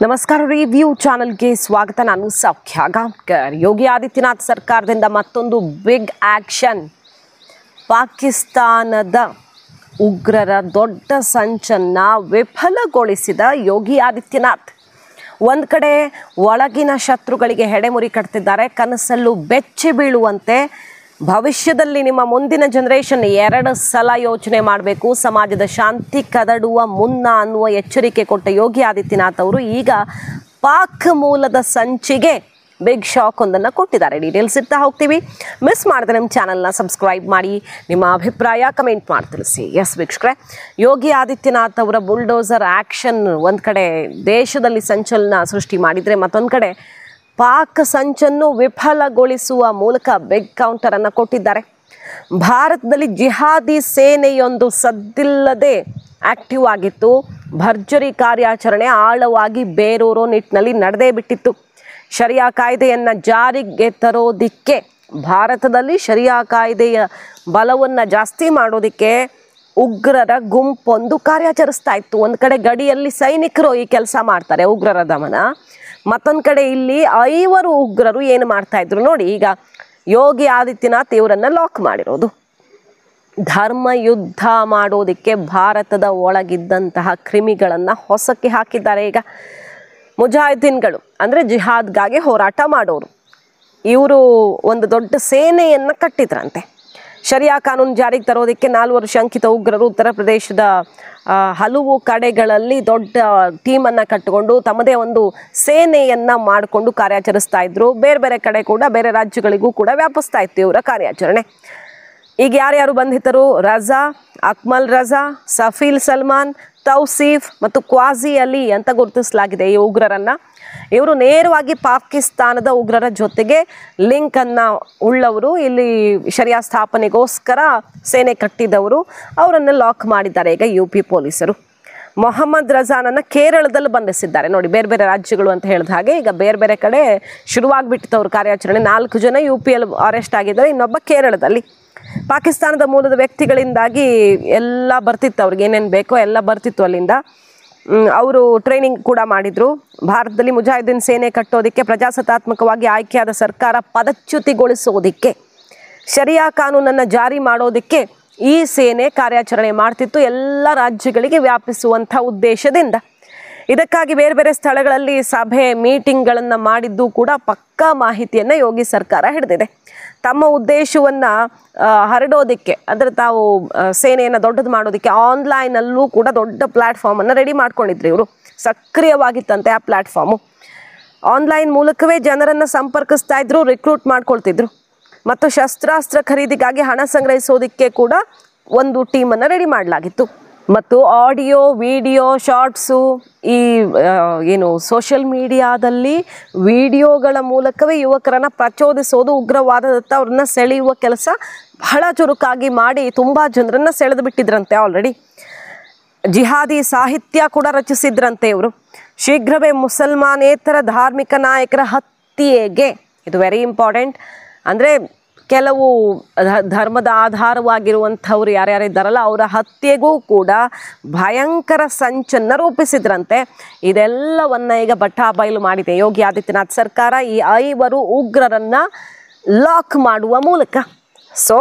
ನಮಸ್ಕಾರ ರಿವ್ಯೂ ಚಾನೆಲ್ಗೆ ಸ್ವಾಗತ. ನಾನು ಸೌಖ್ಯ ಗಾಂವ್ಕರ್. ಯೋಗಿ ಆದಿತ್ಯನಾಥ್ ಸರ್ಕಾರದಿಂದ ಮತ್ತೊಂದು ಬಿಗ್ ಆಕ್ಷನ್. ಪಾಕಿಸ್ತಾನದ ಉಗ್ರರ ದೊಡ್ಡ ಸಂಚನ್ನು ವಿಫಲಗೊಳಿಸಿದ ಯೋಗಿ ಆದಿತ್ಯನಾಥ್ ಒಂದು ಕಡೆ ಒಳಗಿನ ಶತ್ರುಗಳಿಗೆ ಹೆಡೆಮುರಿ ಕಟ್ತಿದ್ದಾರೆ. ಕನಸಲ್ಲೂ ಬೆಚ್ಚಿ ಬೀಳುವಂತೆ ಭವಿಷ್ಯದಲ್ಲಿ ನಿಮ್ಮ ಮುಂದಿನ ಜನರೇಷನ್ 2 ಸಲ ಯೋಚನೆ ಮಾಡಬೇಕು, ಸಮಾಜದ ಶಾಂತಿ ಕದಡುವ ಮುನ್ನ ಅನ್ನುವ ಎಚ್ಚರಿಕೆ ಕೊಟ್ಟ ಯೋಗಿ ಆದಿತ್ಯನಾಥ್ ಅವರು ಈಗ ಪಾಕ್ ಮೂಲದ ಸಂಚಿಗೆ ಬಿಗ್ ಶಾಕ್ ಒಂದನ್ನು ಕೊಟ್ಟಿದ್ದಾರೆ. ಡೀಟೇಲ್ಸ್ ಇರ್ತಾ ಹೋಗ್ತೀವಿ. ಮಿಸ್ ಮಾಡಿದ್ರೆ ನಮ್ಮ ಚಾನಲ್ನ ಸಬ್ಸ್ಕ್ರೈಬ್ ಮಾಡಿ, ನಿಮ್ಮ ಅಭಿಪ್ರಾಯ ಕಮೆಂಟ್ ಮಾಡಿ ತಿಳಿಸಿ. ಎಸ್ ವೀಕ್ಷಕರೇ, ಯೋಗಿ ಆದಿತ್ಯನಾಥ್ ಅವರ ಬುಲ್ಡೋಸರ್ ಆ್ಯಕ್ಷನ್ ಒಂದು ಕಡೆ ದೇಶದಲ್ಲಿ ಸಂಚಲನ ಸೃಷ್ಟಿ ಮಾಡಿದರೆ, ಮತ್ತೊಂದು ಕಡೆ ಪಾಕ್ ಸಂಚನ್ನು ವಿಫಲಗೊಳಿಸುವ ಮೂಲಕ ಬಿಗ್ ಕೌಂಟರನ್ನು ಕೊಟ್ಟಿದ್ದಾರೆ. ಭಾರತದಲ್ಲಿ ಜಿಹಾದಿ ಸೇನೆಯೊಂದು ಸದ್ದಿಲ್ಲದೆ ಆಕ್ಟಿವ್ ಆಗಿತ್ತು. ಭರ್ಜರಿ ಕಾರ್ಯಾಚರಣೆ ಆಳವಾಗಿ ಬೇರೂರೋ ನಿಟ್ಟಿನಲ್ಲಿ ನಡೆದೇ ಬಿಟ್ಟಿತ್ತು. ಶರಿಯಾ ಕಾಯ್ದೆಯನ್ನು ಜಾರಿಗೆ ತರೋದಕ್ಕೆ, ಭಾರತದಲ್ಲಿ ಶರಿಯಾ ಕಾಯ್ದೆಯ ಬಲವನ್ನು ಜಾಸ್ತಿ ಮಾಡೋದಕ್ಕೆ ಉಗ್ರರ ಗುಂಪೊಂದು ಕಾರ್ಯಾಚರಿಸ್ತಾ ಇತ್ತು. ಒಂದು ಕಡೆ ಗಡಿಯಲ್ಲಿ ಸೈನಿಕರು ಈ ಕೆಲಸ ಮಾಡ್ತಾರೆ, ಉಗ್ರರ ದಮನ. ಮತ್ತೊಂದು ಕಡೆ ಇಲ್ಲಿ 5 ಉಗ್ರರು ಏನು ಮಾಡ್ತಾ ಇದ್ರು ನೋಡಿ. ಈಗ ಯೋಗಿ ಆದಿತ್ಯನಾಥ್ ಇವರನ್ನು ಲಾಕ್ ಮಾಡಿರೋದು ಧರ್ಮ ಯುದ್ಧ ಮಾಡೋದಕ್ಕೆ ಭಾರತದ ಒಳಗಿದ್ದಂತಹ ಕ್ರಿಮಿಗಳನ್ನು ಹೊಸಕ್ಕೆ ಹಾಕಿದ್ದಾರೆ. ಈಗ ಮುಜಾಹಿದೀನ್ಗಳು ಅಂದರೆ ಜಿಹಾದ್ಗಾಗಿ ಹೋರಾಟ ಮಾಡೋರು, ಇವರು ಒಂದು ದೊಡ್ಡ ಸೇನೆಯನ್ನು ಕಟ್ಟಿದ್ರಂತೆ. ಶರಿಯಾ ಕಾನೂನು ಜಾರಿಗೆ ತರೋದಕ್ಕೆ 4 ಶಂಕಿತ ಉಗ್ರರು ಉತ್ತರ ಪ್ರದೇಶದ ಹಲವು ಕಡೆಗಳಲ್ಲಿ ದೊಡ್ಡ ಟೀಮನ್ನು ಕಟ್ಟಿಕೊಂಡು ತಮ್ಮದೇ ಒಂದು ಸೇನೆಯನ್ನು ಮಾಡಿಕೊಂಡು ಕಾರ್ಯಾಚರಿಸ್ತಾ ಇದ್ರು. ಬೇರೆ ಬೇರೆ ಕಡೆ ಕೂಡ, ಬೇರೆ ರಾಜ್ಯಗಳಿಗೂ ಕೂಡ ವ್ಯಾಪಿಸ್ತಾ ಇತ್ತು ಇವರ ಕಾರ್ಯಾಚರಣೆ. ಈಗ ಯಾರ್ಯಾರು ಬಂಧಿತರು? ರಜಾ, ಅಕ್ಮಲ್ ರಜಾ, ಸಫೀಲ್ ಸಲ್ಮಾನ್, ತೌಸೀಫ್ ಮತ್ತು ಕ್ವಾಜಿ ಅಲಿ ಅಂತ ಗುರುತಿಸಲಾಗಿದೆ ಈ ಉಗ್ರರನ್ನು. ಇವರು ನೇರವಾಗಿ ಪಾಕಿಸ್ತಾನದ ಉಗ್ರರ ಜೊತೆಗೆ ಲಿಂಕನ್ನು ಉಳ್ಳವರು, ಇಲ್ಲಿ ಶರಿಯಾ ಸ್ಥಾಪನೆಗೋಸ್ಕರ ಸೇನೆ ಕಟ್ಟಿದವರು. ಅವರನ್ನು ಲಾಕ್ ಮಾಡಿದ್ದಾರೆ ಈಗ UP ಪೊಲೀಸರು. ಮೊಹಮ್ಮದ್ ರಜಾನನ್ನು ಕೇರಳದಲ್ಲಿ ಬಂಧಿಸಿದ್ದಾರೆ ನೋಡಿ. ಬೇರೆ ಬೇರೆ ರಾಜ್ಯಗಳು ಅಂತ ಹೇಳಿದ ಹಾಗೆ ಈಗ ಬೇರೆ ಬೇರೆ ಕಡೆ ಶುರುವಾಗ್ಬಿಟ್ಟಿತ್ತು ಅವ್ರ ಕಾರ್ಯಾಚರಣೆ. 4 ಜನ UPಯಲ್ಲಿ ಅರೆಸ್ಟ್ ಆಗಿದ್ದಾರೆ, ಇನ್ನೊಬ್ಬ ಕೇರಳದಲ್ಲಿ. ಪಾಕಿಸ್ತಾನದ ಮೂಲದ ವ್ಯಕ್ತಿಗಳಿಂದಾಗಿ ಎಲ್ಲ ಬರ್ತಿತ್ತು, ಅವ್ರಿಗೆ ಏನೇನು ಬೇಕೋ ಎಲ್ಲ ಬರ್ತಿತ್ತು ಅಲ್ಲಿಂದ. ಅವರು ಟ್ರೈನಿಂಗ್ ಕೂಡ ಮಾಡಿದರು. ಭಾರತದಲ್ಲಿ ಮುಜಾಹಿದೀನ್ ಸೇನೆ ಕಟ್ಟೋದಕ್ಕೆ, ಪ್ರಜಾಸತ್ತಾತ್ಮಕವಾಗಿ ಆಯ್ಕೆಯಾದ ಸರ್ಕಾರ ಪದಚ್ಯುತಿಗೊಳಿಸೋದಕ್ಕೆ, ಶರಿಯಾ ಕಾನೂನನ್ನು ಜಾರಿ ಮಾಡೋದಕ್ಕೆ ಈ ಸೇನೆ ಕಾರ್ಯಾಚರಣೆ ಮಾಡ್ತಿತ್ತು, ಎಲ್ಲ ರಾಜ್ಯಗಳಿಗೆ ವ್ಯಾಪಿಸುವಂಥ ಉದ್ದೇಶದಿಂದ. ಇದಕ್ಕಾಗಿ ಬೇರೆ ಬೇರೆ ಸ್ಥಳಗಳಲ್ಲಿ ಸಭೆ ಮೀಟಿಂಗ್ಗಳನ್ನು ಮಾಡಿದ್ದು ಕೂಡ ಪಕ್ಕಾ ಮಾಹಿತಿಯನ್ನು ಯೋಗಿ ಸರ್ಕಾರ ಹಿಡಿದಿದೆ. ತಮ್ಮ ಉದ್ದೇಶವನ್ನು ಹರಡೋದಕ್ಕೆ, ಅಂದರೆ ತಾವು ಸೇನೆಯನ್ನು ದೊಡ್ಡದು ಮಾಡೋದಕ್ಕೆ ಆನ್ಲೈನಲ್ಲೂ ಕೂಡ ದೊಡ್ಡ ಪ್ಲ್ಯಾಟ್ಫಾರ್ಮನ್ನು ರೆಡಿ ಮಾಡ್ಕೊಂಡಿದ್ರು ಇವರು. ಸಕ್ರಿಯವಾಗಿತ್ತಂತೆ ಆ ಪ್ಲ್ಯಾಟ್ಫಾರ್ಮು. ಆನ್ಲೈನ್ ಮೂಲಕವೇ ಜನರನ್ನು ಸಂಪರ್ಕಿಸ್ತಾ ಇದ್ರು, ರಿಕ್ರೂಟ್ ಮಾಡ್ಕೊಳ್ತಿದ್ರು. ಮತ್ತು ಶಸ್ತ್ರಾಸ್ತ್ರ ಖರೀದಿಗಾಗಿ ಹಣ ಸಂಗ್ರಹಿಸೋದಕ್ಕೆ ಕೂಡ ಒಂದು ಟೀಮನ್ನು ರೆಡಿ ಮಾಡಲಾಗಿತ್ತು. ಮತ್ತು ಆಡಿಯೋ, ವಿಡಿಯೋ, ಶಾರ್ಟ್ಸು, ಈ ಏನು ಸೋಷಿಯಲ್ ಮೀಡಿಯಾದಲ್ಲಿ ವಿಡಿಯೋಗಳ ಮೂಲಕವೇ ಯುವಕರನ್ನು ಪ್ರಚೋದಿಸೋದು, ಉಗ್ರವಾದದತ್ತ ಅವ್ರನ್ನ ಸೆಳೆಯುವ ಕೆಲಸ ಬಹಳ ಚುರುಕಾಗಿ ಮಾಡಿ ತುಂಬ ಜನರನ್ನು ಸೆಳೆದು ಬಿಟ್ಟಿದ್ರಂತೆ. ಆಲ್ರೆಡಿ ಜಿಹಾದಿ ಸಾಹಿತ್ಯ ಕೂಡ ರಚಿಸಿದ್ರಂತೆ ಇವರು. ಶೀಘ್ರವೇ ಮುಸಲ್ಮಾನೇತರ ಧಾರ್ಮಿಕ ನಾಯಕರ ಹತ್ಯೆಗೆ, ಇದು ವೆರಿ ಇಂಪಾರ್ಟೆಂಟ್, ಅಂದರೆ ಕೆಲವು ಧರ್ಮದ ಆಧಾರವಾಗಿರುವಂಥವ್ರು ಯಾರ್ಯಾರಿದ್ದಾರಲ್ಲ ಅವರ ಹತ್ಯೆಗೂ ಕೂಡ ಭಯಂಕರ ಸಂಚನ್ನು ರೂಪಿಸಿದ್ರಂತೆ. ಇದೆಲ್ಲವನ್ನು ಈಗ ಬಟಾಬಯಲು ಮಾಡಿದೆ ಯೋಗಿ ಆದಿತ್ಯನಾಥ್ ಸರ್ಕಾರ ಈ 5 ಉಗ್ರರನ್ನು ಲಾಕ್ ಮಾಡುವ ಮೂಲಕ. ಸೊ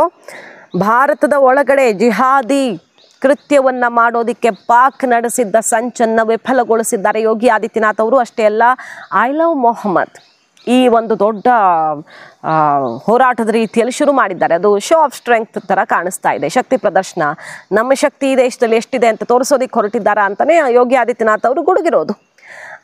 ಭಾರತದ ಒಳಗಡೆ ಜಿಹಾದಿ ಕೃತ್ಯವನ್ನು ಮಾಡೋದಕ್ಕೆ ಪಾಕ್ ನಡೆಸಿದ್ದ ಸಂಚನ್ನು ವಿಫಲಗೊಳಿಸಿದ್ದಾರೆ ಯೋಗಿ ಆದಿತ್ಯನಾಥ್ ಅವರು. ಅಷ್ಟೇ ಅಲ್ಲ, ಐ ಲವ್ ಮೊಹಮ್ಮದ್ ಈ ಒಂದು ದೊಡ್ಡ ಹೋರಾಟದ ರೀತಿಯಲ್ಲಿ ಶುರು ಮಾಡಿದ್ದಾರೆ. ಅದು ಶೋ ಆಫ್ ಸ್ಟ್ರೆಂಗ್ತ್ ಥರ ಕಾಣಿಸ್ತಾ ಇದೆ, ಶಕ್ತಿ ಪ್ರದರ್ಶನ. ನಮ್ಮ ಶಕ್ತಿ ಈ ದೇಶದಲ್ಲಿ ಎಷ್ಟಿದೆ ಅಂತ ತೋರಿಸೋದಕ್ಕೆ ಹೊರಟಿದ್ದಾರೆ ಅಂತಲೇ ಯೋಗಿ ಆದಿತ್ಯನಾಥ್ ಅವರು ಗುಡುಗಿರೋದು.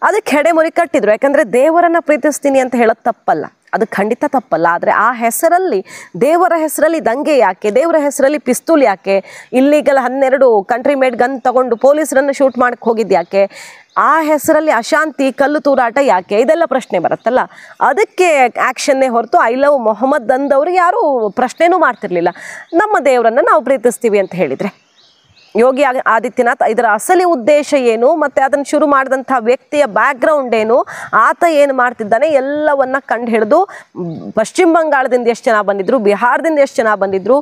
ಅದಕ್ಕೆ ಹೆಡೆಮುರಿ ಕಟ್ಟಿದ್ರು. ಯಾಕಂದರೆ ದೇವರನ್ನು ಪ್ರೀತಿಸ್ತೀನಿ ಅಂತ ಹೇಳೋದು ತಪ್ಪಲ್ಲ, ಅದು ಖಂಡಿತ ತಪ್ಪಲ್ಲ. ಆದರೆ ಆ ಹೆಸರಲ್ಲಿ, ದೇವರ ಹೆಸರಲ್ಲಿ ದಂಗೆ ಯಾಕೆ, ದೇವರ ಹೆಸರಲ್ಲಿ ಪಿಸ್ತೂಲ್ ಯಾಕೆ, ಇಲ್ಲಿಗೆಲ್ಲ 12 ಕಂಟ್ರಿ ಮೇಡ್ ಗನ್ ತಗೊಂಡು ಪೊಲೀಸರನ್ನು ಶೂಟ್ ಮಾಡಕ್ಕೆ ಹೋಗಿದ್ದು ಯಾಕೆ, ಆ ಹೆಸರಲ್ಲಿ ಅಶಾಂತಿ, ಕಲ್ಲು ತೂರಾಟ ಯಾಕೆ, ಇದೆಲ್ಲ ಪ್ರಶ್ನೆ ಬರುತ್ತಲ್ಲ. ಅದಕ್ಕೆ ಆ್ಯಕ್ಷನ್ನೇ ಹೊರತು ಐ ಲವ್ ಮೊಹಮ್ಮದ್ ಅಂದವ್ರಿಗೆ ಯಾರೂ ಪ್ರಶ್ನೆನೂ ಮಾಡ್ತಿರ್ಲಿಲ್ಲ. ನಮ್ಮ ದೇವರನ್ನು ನಾವು ಪ್ರೀತಿಸ್ತೀವಿ ಅಂತ ಹೇಳಿದರೆ ಯೋಗಿ ಆದಿತ್ಯನಾಥ್ ಇದರ ಅಸಲಿ ಉದ್ದೇಶ ಏನು ಮತ್ತು ಅದನ್ನು ಶುರು ಮಾಡಿದಂಥ ವ್ಯಕ್ತಿಯ ಬ್ಯಾಕ್ಗ್ರೌಂಡ್ ಏನು, ಆತ ಏನು ಮಾಡ್ತಿದ್ದಾನೆ ಎಲ್ಲವನ್ನ ಕಂಡು ಹಿಡಿದು ಪಶ್ಚಿಮ ಬಂಗಾಳದಿಂದ ಎಷ್ಟು ಜನ ಬಂದಿದ್ರು, ಬಿಹಾರದಿಂದ ಎಷ್ಟು ಜನ ಬಂದಿದ್ರು,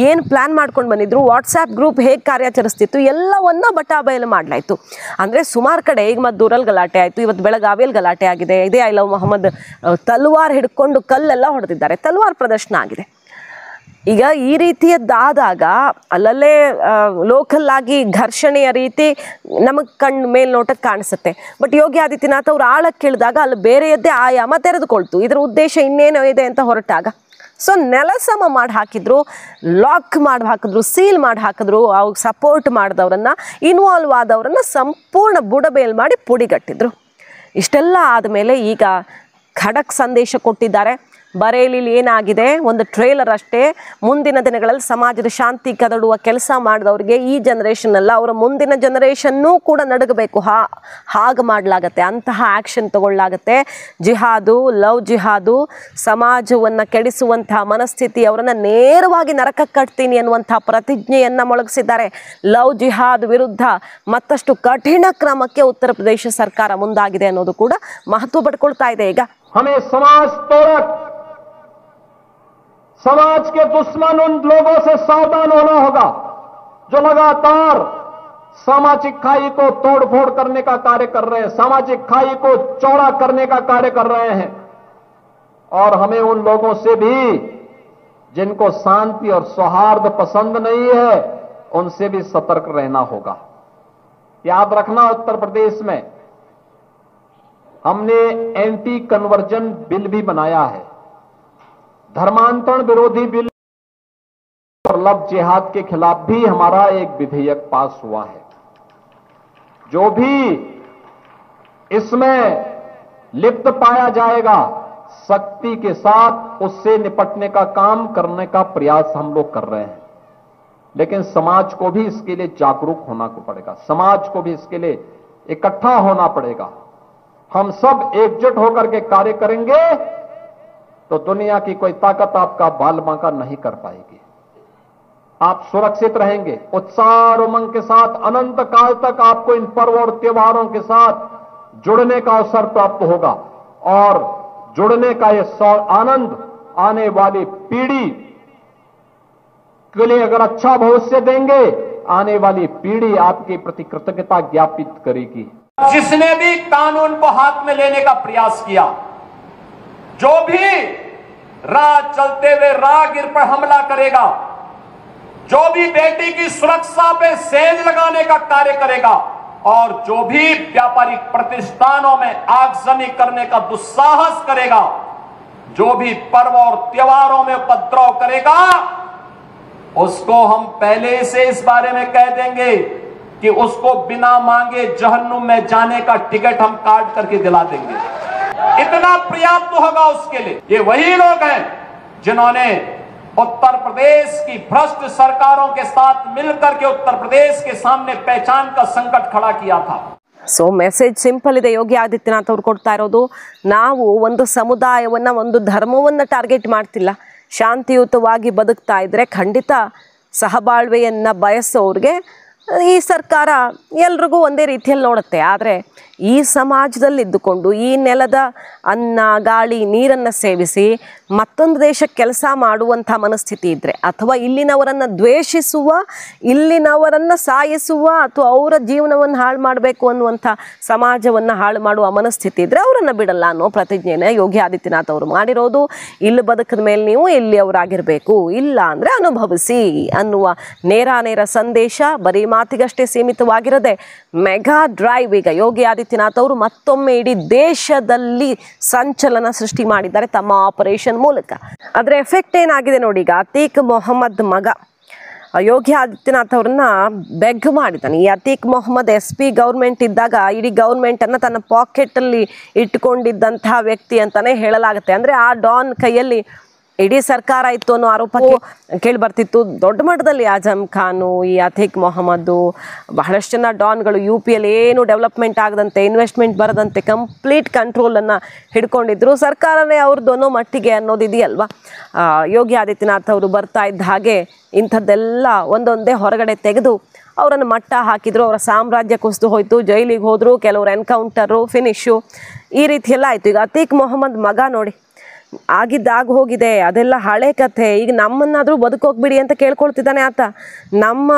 ಏನು ಪ್ಲ್ಯಾನ್ ಮಾಡ್ಕೊಂಡು ಬಂದಿದ್ರು, ವಾಟ್ಸಾಪ್ ಗ್ರೂಪ್ ಹೇಗೆ ಕಾರ್ಯಾಚರಿಸ್ತಿತ್ತು ಎಲ್ಲವನ್ನ ಬಯಲು ಮಾಡಲಾಯಿತು. ಅಂದರೆ ಸುಮಾರು ಕಡೆ ಈಗ ಮದ್ದೂರಲ್ಲಿ ಗಲಾಟೆ ಆಯಿತು, ಇವತ್ತು ಬೆಳಗಾವಿಯಲ್ಲಿ ಗಲಾಟೆ ಆಗಿದೆ, ಇದೇ ಐ ಲವ್ ಮೊಹಮ್ಮದ್ ತಲ್ವಾರ್ ಹಿಡ್ಕೊಂಡು ಕಲ್ಲೆಲ್ಲ ಹೊಡೆದಿದ್ದಾರೆ, ತಲ್ವಾರ್ ಪ್ರದರ್ಶನ ಆಗಿದೆ. ಈಗ ಈ ರೀತಿಯದ್ದಾದಾಗ ಅಲ್ಲಲ್ಲೇ ಲೋಕಲ್ ಆಗಿ ಘರ್ಷಣೆಯ ರೀತಿ ನಮಗೆ ಕಣ್ಣು ಮೇಲ್ನೋಟಕ್ಕೆ ಕಾಣಿಸುತ್ತೆ. ಬಟ್ ಯೋಗಿ ಆದಿತ್ಯನಾಥ್ ಅವ್ರು ಆಳಕ್ಕೆ ಇಳಿದಾಗ ಅಲ್ಲಿ ಬೇರೆಯದ್ದೇ ಆಯಾಮ ತೆರೆದುಕೊಳ್ತು. ಇದರ ಉದ್ದೇಶ ಇನ್ನೇನೋ ಇದೆ ಅಂತ ಹೊರಟಾಗ ಸೊ ನೆಲಸಮ ಮಾಡಿ ಹಾಕಿದ್ರು, ಲಾಕ್ ಮಾಡಿ ಹಾಕಿದ್ರು, ಸೀಲ್ ಮಾಡಿ ಹಾಕಿದ್ರು. ಅವ್ರು ಸಪೋರ್ಟ್ ಮಾಡಿದವ್ರನ್ನ, ಇನ್ವಾಲ್ವ್ ಆದವ್ರನ್ನ ಸಂಪೂರ್ಣ ಬುಡಬೇಲ್ ಮಾಡಿ ಪುಡಿಗಟ್ಟಿದ್ರು. ಇಷ್ಟೆಲ್ಲ ಆದಮೇಲೆ ಈಗ ಖಡಕ್ ಸಂದೇಶ ಕೊಟ್ಟಿದ್ದಾರೆ. ಬರೇಲಿಲಿ ಏನಾಗಿದೆ ಒಂದು ಟ್ರೇಲರ್ ಅಷ್ಟೇ. ಮುಂದಿನ ದಿನಗಳಲ್ಲಿ ಸಮಾಜದ ಶಾಂತಿ ಕದಡುವ ಕೆಲಸ ಮಾಡಿದವ್ರಿಗೆ ಈ ಜನ್ರೇಷನ್ ಅಲ್ಲ, ಅವರ ಮುಂದಿನ ಜನ್ರೇಷನ್ನೂ ಕೂಡ ನಡಗಬೇಕು, ಹಾಗೆ ಮಾಡಲಾಗತ್ತೆ, ಅಂತಹ ಆ್ಯಕ್ಷನ್ ತಗೊಳ್ಳಾಗತ್ತೆ. ಜಿಹಾದು, ಲವ್ ಜಿಹಾದು, ಸಮಾಜವನ್ನು ಕೆಡಿಸುವಂತಹ ಮನಸ್ಥಿತಿ, ಅವರನ್ನು ನೇರವಾಗಿ ನರಕಕ್ಕೆ ಕಟ್ತೀನಿ ಅನ್ನುವಂಥ ಪ್ರತಿಜ್ಞೆಯನ್ನು ಮೊಳಗಿಸಿದ್ದಾರೆ. ಲವ್ ಜಿಹಾದ್ ವಿರುದ್ಧ ಮತ್ತಷ್ಟು ಕಠಿಣ ಕ್ರಮಕ್ಕೆ ಉತ್ತರ ಪ್ರದೇಶ ಸರ್ಕಾರ ಮುಂದಾಗಿದೆ ಅನ್ನೋದು ಕೂಡ ಮಹತ್ವ ಪಡ್ಕೊಳ್ತಾ ಇದೆ. ಈಗ समाज के दुश्मन उन लोगों से सावधान होना होगा जो लगातार सामाजिक खाई को तोड़फोड़ करने का कार्य कर रहे हैं, सामाजिक खाई को चौड़ा करने का कार्य कर रहे हैं. और हमें उन लोगों से भी जिनको शांति और सौहार्द पसंद नहीं है उनसे भी सतर्क रहना होगा. याद रखना, उत्तर प्रदेश में हमने एंटी कन्वर्जन बिल भी बनाया है, धर्मांतरण विरोधी बिल और लव जिहाद के खिलाफ भी हमारा एक विधेयक पास हुआ है. जो भी इसमें लिप्त पाया जाएगा सख्ती के साथ उससे निपटने का काम करने का प्रयास हम लोग कर रहे हैं. लेकिन समाज को भी इसके लिए जागरूक होना पड़ेगा, समाज को भी इसके लिए इकट्ठा होना पड़ेगा. हम सब एकजुट होकर के कार्य करेंगे तो दुनिया की कोई ताकत आपका बाल बांका नहीं कर पाएगी. आप सुरक्षित रहेंगे. उत्साह और उमंग के साथ अनंत काल तक आपको इन पर्व और त्योहारों के साथ जुड़ने का अवसर प्राप्त होगा. और जुड़ने का यह आनंद आने वाली पीढ़ी के लिए अगर अच्छा भविष्य देंगे, आने वाली पीढ़ी आपके प्रति कृतज्ञता ज्ञापित करेगी. जिसने भी कानून को हाथ में लेने का प्रयास किया, जो भी राह चलते हुए राहगीर पर हमला करेगा, जो भी बेटी की सुरक्षा पे सेंध लगाने का कार्य करेगा, और जो भी व्यापारिक प्रतिष्ठानों में आगजनी करने का दुस्साहस करेगा, जो भी पर्व और त्योहारों में उपद्रव करेगा, उसको हम पहले से इस बारे में कह देंगे कि उसको बिना मांगे जहन्नुम में जाने का टिकट हम काट करके दिला देंगे. इतना पर्याप्त होगा उसके लिए. ये वही लोग हैं जिन्होंने उत्तर प्रदेश की भ्रष्ट सरकारों के साथ मिलकर के उत्तर प्रदेश के सामने पहचान का संकट खड़ा किया था. ಸೊ ಮೆಸೇಜ್ ಸಿಂಪಲ್ ಇದೆ. ಯೋಗಿ ಆದಿತ್ಯನಾಥ್ ಅವ್ರು ಕೊಡ್ತಾ ಇರೋದು, ನಾವು ಒಂದು ಸಮುದಾಯವನ್ನು, ಒಂದು ಧರ್ಮವನ್ನು ಟಾರ್ಗೆಟ್ ಮಾಡ್ತಿಲ್ಲ. ಶಾಂತಿಯುತವಾಗಿ ಬದುಕ್ತಾ ಇದ್ರೆ ಖಂಡಿತ ಸಹಬಾಳ್ವೆಯನ್ನು ಬಯಸೋರಿಗೆ ಈ ಸರ್ಕಾರ ಎಲ್ರಿಗೂ ಒಂದೇ ರೀತಿಯಲ್ಲಿ ನೋಡುತ್ತೆ. ಆದರೆ ಈ ಸಮಾಜದಲ್ಲಿ ಇದ್ದುಕೊಂಡು ಈ ನೆಲದ ಅನ್ನ ಗಾಳಿ ನೀರನ್ನು ಸೇವಿಸಿ ಮತ್ತೊಂದು ದೇಶಕ್ಕೆ ಕೆಲಸ ಮಾಡುವಂಥ ಮನಸ್ಥಿತಿ ಇದ್ದರೆ, ಅಥವಾ ಇಲ್ಲಿನವರನ್ನು ದ್ವೇಷಿಸುವ, ಇಲ್ಲಿನವರನ್ನು ಸಾಯಿಸುವ, ಅಥವಾ ಅವರ ಜೀವನವನ್ನು ಹಾಳು ಮಾಡಬೇಕು ಅನ್ನುವಂಥ ಸಮಾಜವನ್ನು ಹಾಳು ಮಾಡುವ ಮನಸ್ಥಿತಿ ಇದ್ದರೆ ಅವರನ್ನು ಬಿಡಲ್ಲ ಅನ್ನೋ ಪ್ರತಿಜ್ಞೆನ ಯೋಗಿ ಆದಿತ್ಯನಾಥ್ ಅವರು ಮಾಡಿರೋದು. ಇಲ್ಲಿ ಬದುಕಿದ ಮೇಲೆ ನೀವು ಇಲ್ಲಿಯವರಾಗಿರಬೇಕು, ಇಲ್ಲ ಅಂದರೆ ಅನುಭವಿಸಿ ಅನ್ನುವ ನೇರ ಸಂದೇಶ. ಬರೀ ಮಾತಿಗಷ್ಟೇ ಸೀಮಿತವಾಗಿರದೆ ಮೆಗಾ ಡ್ರೈವ್ ಈಗ ಯೋಗಿ ಆದಿತ್ಯನಾಥ್ ಅವರು ಮತ್ತೊಮ್ಮೆ ಇಡೀ ದೇಶದಲ್ಲಿ ಸಂಚಲನ ಸೃಷ್ಟಿ ಮಾಡಿದ್ದಾರೆ ತಮ್ಮ ಆಪರೇಷನ್ ಮೂಲಕ. ಅದರ ಎಫೆಕ್ಟ್ ಏನಾಗಿದೆ ನೋಡಿ. ಈಗ ಅತೀಕ್ ಮೊಹಮ್ಮದ್ ಮಗ ಯೋಗಿ ಆದಿತ್ಯನಾಥ್ ಅವ್ರನ್ನ ಬೆಗ್ ಮಾಡಿದ್ದಾನೆ. ಈ ಅತೀಕ್ ಮೊಹಮ್ಮದ್ SP ಗೌರ್ಮೆಂಟ್ ಇದ್ದಾಗ ಇಡೀ ಗೌರ್ಮೆಂಟನ್ನು ತನ್ನ ಪಾಕೆಟಲ್ಲಿ ಇಟ್ಕೊಂಡಿದ್ದಂತಹ ವ್ಯಕ್ತಿ ಅಂತಲೇ ಹೇಳಲಾಗುತ್ತೆ. ಅಂದರೆ ಆ ಡಾನ್ ಕೈಯಲ್ಲಿ ಇಡೀ ಸರ್ಕಾರ ಇತ್ತು ಅನ್ನೋ ಆರೋಪ ಕೇಳಿ ಬರ್ತಿತ್ತು. ದೊಡ್ಡ ಮಟ್ಟದಲ್ಲಿ ಆಜಮ್ ಖಾನು, ಈ ಅತೀಕ್ ಮೊಹಮ್ಮದ್, ಬಹಳಷ್ಟು ಜನ ಡಾನ್ಗಳು UPಯಲ್ಲಿ ಏನು ಡೆವಲಪ್ಮೆಂಟ್ ಆಗದಂತೆ, ಇನ್ವೆಸ್ಟ್ಮೆಂಟ್ ಬರದಂತೆ ಕಂಪ್ಲೀಟ್ ಕಂಟ್ರೋಲನ್ನು ಹಿಡ್ಕೊಂಡಿದ್ರು. ಸರ್ಕಾರನೇ ಅವ್ರದ್ದು ಅನ್ನೋ ಮಟ್ಟಿಗೆ ಅನ್ನೋದಿದೆಯಲ್ವಾ. ಯೋಗಿ ಆದಿತ್ಯನಾಥ್ ಅವರು ಬರ್ತಾ ಇದ್ದ ಹಾಗೆ ಇಂಥದ್ದೆಲ್ಲ ಒಂದೊಂದೇ ಹೊರಗಡೆ ತೆಗೆದು ಅವರನ್ನು ಮಟ್ಟ ಹಾಕಿದ್ರು. ಅವರ ಸಾಮ್ರಾಜ್ಯ ಕುಸಿದು ಹೋಯಿತು, ಜೈಲಿಗೆ ಹೋದರು, ಕೆಲವರು ಎನ್ಕೌಂಟರು, ಫಿನಿಶು, ಈ ರೀತಿ ಎಲ್ಲ ಆಯಿತು. ಈಗ ಅತೀಕ್ ಮೊಹಮ್ಮದ್ ಮಗ ನೋಡಿ, ಆಗಿದ್ದಾಗ ಹೋಗಿದೆ, ಅದೆಲ್ಲ ಹಳೆ ಕಥೆ. ಈಗ ನಮ್ಮನ್ನಾದರೂ ಬದುಕೋಗ್ಬಿಡಿ ಅಂತ ಕೇಳ್ಕೊಳ್ತಿದ್ದಾನೆ ಆತ. ನಮ್ಮ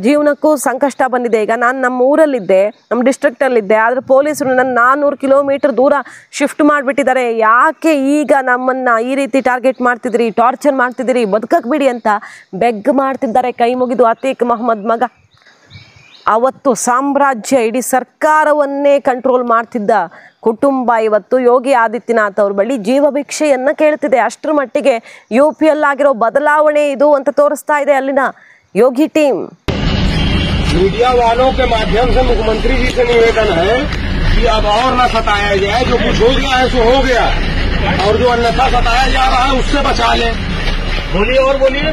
ಜೀವನಕ್ಕೂ ಸಂಕಷ್ಟ ಬಂದಿದೆ. ಈಗ ನಾನು ನಮ್ಮ ಊರಲ್ಲಿದ್ದೆ, ನಮ್ಮ ಡಿಸ್ಟ್ರಿಕ್ಟಲ್ಲಿದ್ದೆ, ಆದರೆ ಪೊಲೀಸರು ನನ್ನ 400 ಕಿಲೋಮೀಟರ್ ದೂರ ಶಿಫ್ಟ್ ಮಾಡಿಬಿಟ್ಟಿದ್ದಾರೆ. ಯಾಕೆ ಈಗ ನಮ್ಮನ್ನು ಈ ರೀತಿ ಟಾರ್ಗೆಟ್ ಮಾಡ್ತಿದ್ರಿ, ಟಾರ್ಚರ್ ಮಾಡ್ತಿದ್ದೀರಿ, ಬದುಕಕ್ಕೆ ಬಿಡಿ ಅಂತ ಬೆಗ್ ಮಾಡ್ತಿದ್ದಾರೆ ಕೈ ಮುಗಿದು ಅತೀಕ್ ಮೊಹಮ್ಮದ್ ಮಗ. ಅವತ್ತು ಸಾಮ್ರಾಜ್ಯ, ಇಡೀ ಸರ್ಕಾರವನ್ನೇ ಕಂಟ್ರೋಲ್ ಮಾಡ್ತಿದ್ದ ಕುಟುಂಬ ಇವತ್ತು ಯೋಗಿ ಆದಿತ್ಯನಾಥ್ ಅವ್ರ ಬಳಿ ಜೀವಭಿಕ್ಷೆಯನ್ನು ಕೇಳ್ತಿದೆ. ಅಷ್ಟರ ಮಟ್ಟಿಗೆ UPಯಲ್ಲಾಗಿರೋ ಬದಲಾವಣೆ ಇದು ಅಂತ ತೋರಿಸ್ತಾ ಇದೆ ಅಲ್ಲಿನ ಯೋಗಿ ಟೀಮ್. मीडिया वालों के माध्यम से मुख्यमंत्री जी से निवेदन है कि अब और न सताया जाए, जो कुछ हो गया है सो हो गया, और जो अन्यथा सताया जा रहा है उससे बचा ले। बोलिए और बोलिए।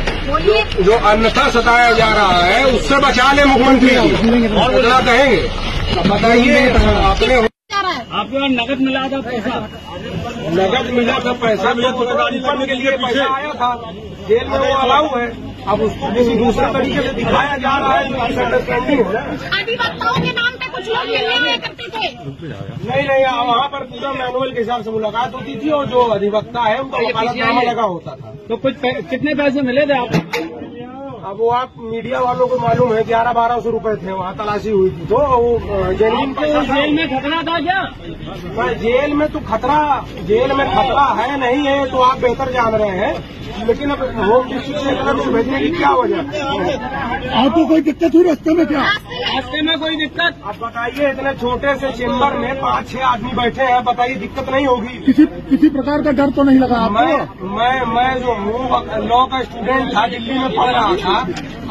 जो अन्यथा सताया जा रहा है उससे बचा ले मुख्यमंत्री जी, और क्या कहेंगे बताइए। आपके नगद मिला था पैसा, नगद मिला था पैसा, के लिए पैसा आया था, जेल में वो अलाउ है। अब उसको किसी दूसरे तरीके से दिखाया जा रहा है, मिसअंडरस्टैंडिंग है। अधिवक्ताओं के नाम पे कुछ लोग मिलने करते थे। नहीं, वहाँ पर पूरा मैनुअल के हिसाब से मुलाकात होती थी, और जो अधिवक्ता है उनका वकालतनामा लगा होता था। तो कुछ कितने पैसे मिले थे आपको? अब वो आप मीडिया वालों को मालूम है, 1100-1200 रुपए थे, वहाँ तलाशी हुई थी। तो वो जेल में खतरा था क्या? जेल में तो खतरा, जेल में खतरा है नहीं है तो आप बेहतर जान रहे हैं, लेकिन अब होम डिस्ट्रिक्ट से इतना कुछ भेजने की क्या वजह? आपको कोई दिक्कत हुई रास्ते में? क्या रास्ते में कोई दिक्कत? आप बताइए, इतने छोटे से चेम्बर में 5-6 आदमी बैठे हैं, बताइए दिक्कत नहीं होगी? किसी प्रकार का डर तो नहीं लगा आपको? मैं जो हूँ लॉ का स्टूडेंट था, दिल्ली में पढ़ रहा था,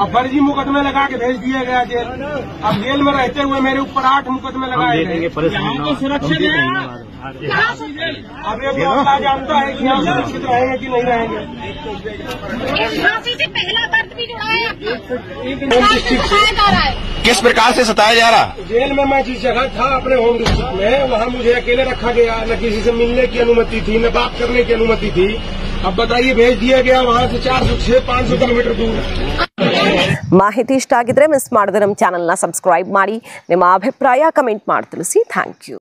अब फर्जी मुकदमे लगा के भेज दिया गया जेल। अब जेल में रहते हुए मेरे ऊपर 8 मुकदमे लगाए गए। यहाँ तो सुरक्षित है, अभी अल्लाह जानता है कि यहाँ सुरक्षित रहेंगे कि नहीं रहेंगे। फांसी से पहला दर्द भी जुड़ा है। किस प्रकार से सताया जा रहा? जेल में मैं जिस जगह था अपने होम डिस्ट्रिक्ट में, वहाँ मुझे अकेले रखा गया, न किसी से मिलने की अनुमति थी, न बात करने की अनुमति थी। अब बताइए, भेज दिया गया वहाँ से 400-500 किलोमीटर दूर। ಮಾಹಿತಿ ಇಷ್ಟ ಆಗಿದ್ರೆ ಮಿಸ್ ಮಾಡದೆ ನಮ್ಮ ಚಾನೆಲ್ನ ಸಬ್ಸ್ಕ್ರೈಬ್ ಮಾಡಿ, ನಿಮ್ಮ ಅಭಿಪ್ರಾಯ ಕಮೆಂಟ್ ಮಾಡಿ ತಿಳಿಸಿ. Thank you.